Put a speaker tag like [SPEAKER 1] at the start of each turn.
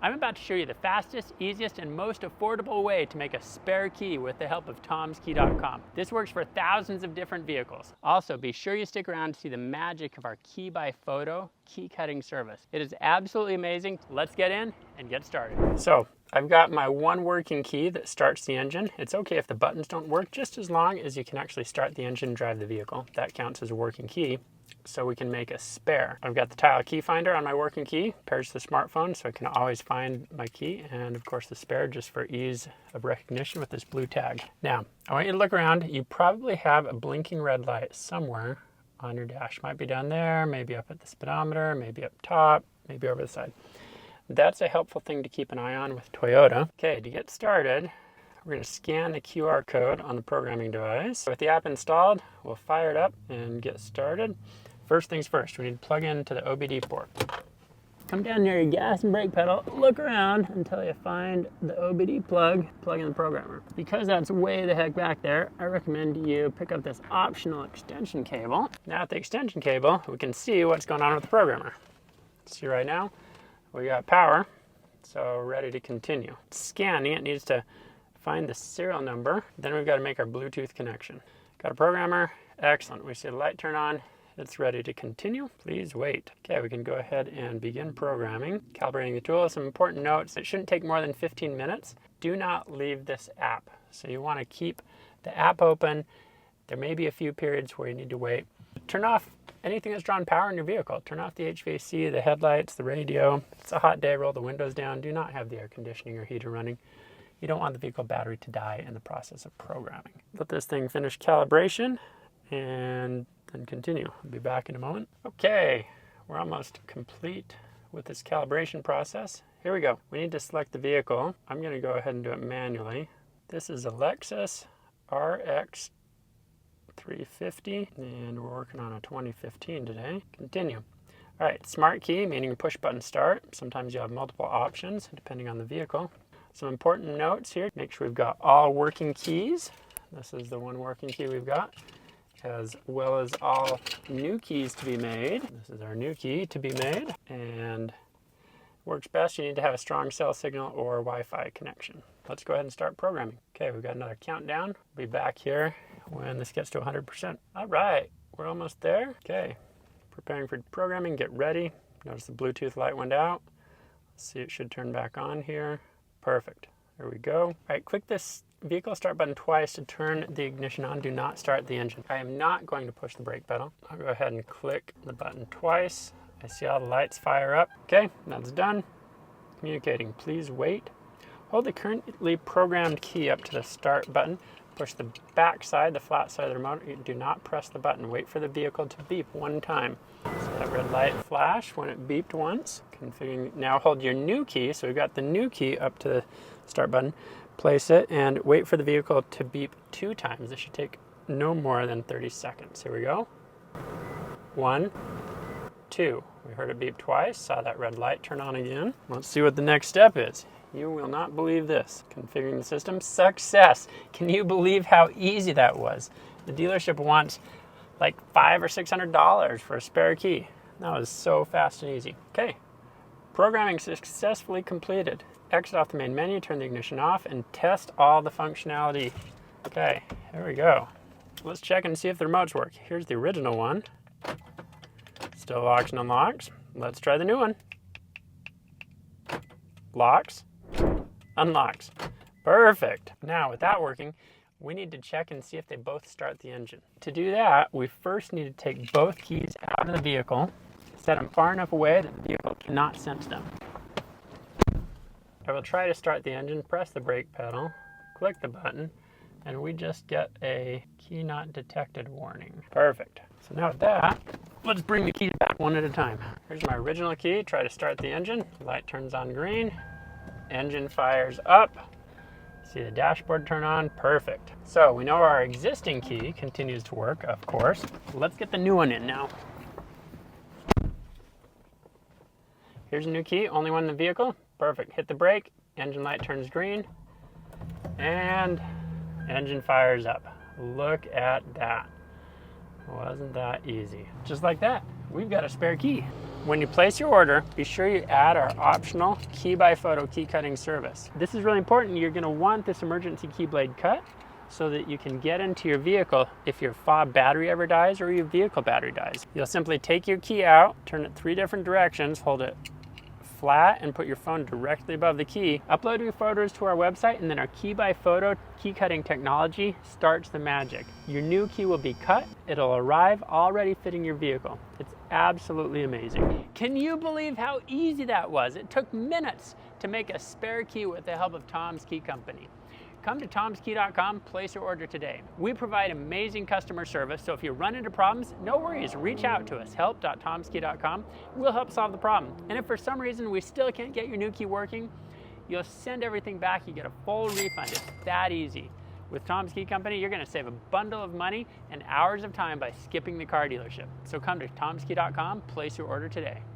[SPEAKER 1] I'm about to show you the fastest, easiest, and most affordable way to make a spare key with the help of tomskey.com. This works for thousands of different vehicles. Also, be sure you stick around to see the magic of our Key by Photo key cutting service. It is absolutely amazing. Let's get in and get started. So, I've got my one working key that starts the engine. It's okay if the buttons don't work, just as long as you can actually start the engine and drive the vehicle. That counts as a working key. So we can make a spare. I've got the tile key finder on my working key, pairs to the smartphone, so I can always find my key, and of course the spare just for ease of recognition with this blue tag. Now, I want you to look around. You probably have a blinking red light somewhere on your dash. Might be down there, maybe up at the speedometer, maybe up top, maybe over the side. That's a helpful thing to keep an eye on with Toyota. Okay, to get started, we're going to scan the QR code on the programming device. With the app installed, we'll fire it up and get started. First things first, we need to plug into the OBD port. Come down near your gas and brake pedal, look around until you find the OBD plug in the programmer. Because that's way the heck back there, I recommend you pick up this optional extension cable. Now with the extension cable, we can see what's going on with the programmer. See right now, we got power, so we're ready to continue. Scanning, it needs to find the serial number. Then we've got to make our Bluetooth connection. Got a programmer, excellent. We see the light turn on. It's ready to continue. Please wait. Okay, we can go ahead and begin programming. Calibrating the tool. Some important notes. It shouldn't take more than 15 minutes. Do not leave this app. So you want to keep the app open. There may be a few periods where you need to wait. Turn off anything that's drawing power in your vehicle. Turn off the HVAC, the headlights, the radio. If it's a hot day, roll the windows down. Do not have the air conditioning or heater running. You don't want the vehicle battery to die in the process of programming. Let this thing finish calibration and then continue. I'll be back in a moment. Okay, we're almost complete with this calibration process. Here we go. We need to select the vehicle. I'm going to go ahead and do it manually. This is a Lexus RX350, and we're working on a 2015 today. Continue. All right, smart key, meaning push button start. Sometimes you have multiple options depending on the vehicle. Some important notes here. Make sure we've got all working keys. This is the one working key we've got, as well as all new keys to be made. This is our new key to be made, and works best. You need to have a strong cell signal or Wi-Fi connection. Let's go ahead and start programming. Okay, we've got another countdown. We'll be back here when this gets to 100%. All right, we're almost there. Okay, preparing for programming, get ready. Notice the Bluetooth light went out. Let's see, it should turn back on here. Perfect, there we go. All right, click this vehicle start button twice to turn the ignition on. Do not start the engine. I am not going to push the brake pedal. I'll go ahead and click the button twice. I see all the lights fire up. Okay, that's done. Communicating, please wait. Hold the currently programmed key up to the start button. Push the back side, the flat side of the remote. Do not press the button. Wait for the vehicle to beep one time. So that red light flashed when it beeped once. Configuring. Now hold your new key. So we've got the new key up to the start button. Place it and wait for the vehicle to beep 2 times. This should take no more than 30 seconds. Here we go. 1, 2. We heard it beep twice. Saw that red light turn on again. Let's see what the next step is. You will not believe this. Configuring the system. Success. Can you believe how easy that was? The dealership wants like $500 or $600 for a spare key. That was so fast and easy. Okay. Programming successfully completed. Exit off the main menu, turn the ignition off, and test all the functionality. Okay, here we go. Let's check and see if the remotes work. Here's the original one. Still locks and unlocks. Let's try the new one. Locks, unlocks. Perfect. Now, with that working, we need to check and see if they both start the engine. To do that, we first need to take both keys out of the vehicle, set them far enough away that the vehicle cannot sense them. I will try to start the engine, press the brake pedal, click the button, and we just get a key not detected warning. Perfect. So now with that, let's bring the keys back one at a time. Here's my original key. Try to start the engine. Light turns on green. Engine fires up. See the dashboard turn on. Perfect. So we know our existing key continues to work, of course. Let's get the new one in now. Here's a new key, only one in the vehicle. Perfect. Hit the brake, engine light turns green, and engine fires up. Look at that. Wasn't that easy? Just like that, we've got a spare key. When you place your order, be sure you add our optional key by photo key cutting service. This is really important. You're going to want this emergency key blade cut so that you can get into your vehicle if your fob battery ever dies or your vehicle battery dies. You'll simply take your key out, turn it 3 different directions, hold it flat and put your phone directly above the key. Upload your photos to our website, and then our key by photo key cutting technology starts the magic. Your new key will be cut. It'll arrive already fitting your vehicle. It's absolutely amazing. Can you believe how easy that was? It took minutes to make a spare key with the help of Tom's Key Company. Come to tomskey.com, place your order today. We provide amazing customer service, so if you run into problems, no worries, reach out to us, help.tomskey.com. We'll help solve the problem. And if for some reason we still can't get your new key working, you'll send everything back, you get a full refund. It's that easy. With Tom's Key Company, you're gonna save a bundle of money and hours of time by skipping the car dealership. So come to tomskey.com, place your order today.